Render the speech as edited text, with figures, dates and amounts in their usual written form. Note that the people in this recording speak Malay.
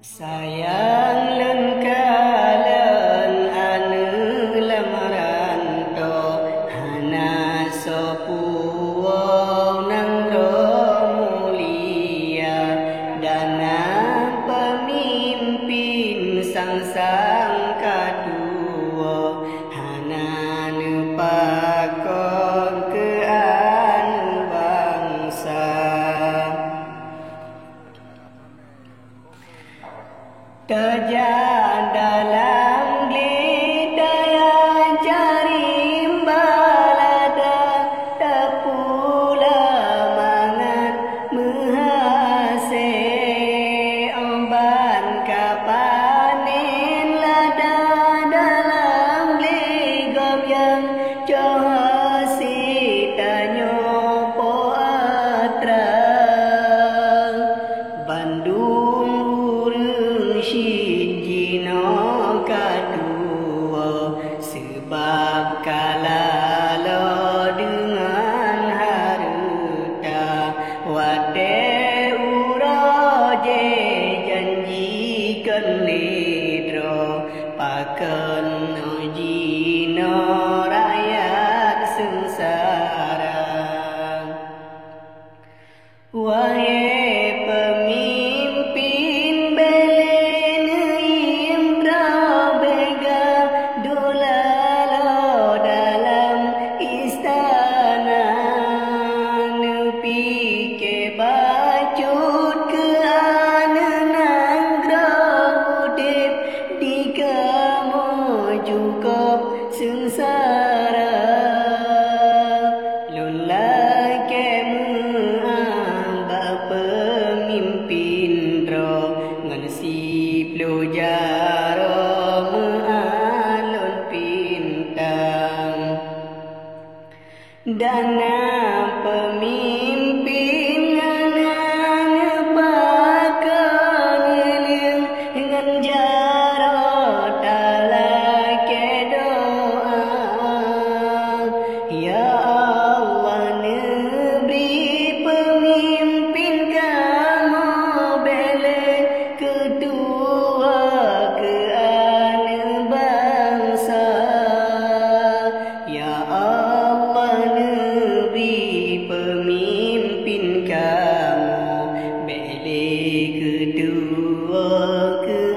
Sayang lengkalan anu lamaranto hana sopuwo nang mulia dana pemimpin sang kaduo hana nepakon ke anu bangsa. Terjang dalam glidaya cari balada tepula mangan menghasil omban kapanin lada dalam gligom yang johasi tanyo poatra Bandung Shinjino kaduo sebab kalalo dengan harta wate uroje janjikan lidro paken jino rakyat sengsara. Wahai pemimpin belen Indra Bega dolalo dalam istana nepi ke bacut ke anenang grabudip di kamu cukup sengsara lulai pemimpin ro ngan si plujaro maalun pintang dana pemimpin ngan pakan eling ngan jaro talake doa ya Allah neberi pemimpin kamu bele kedua ke ane bangsa ya Allah neberi pemimpin kamu bele kedua ke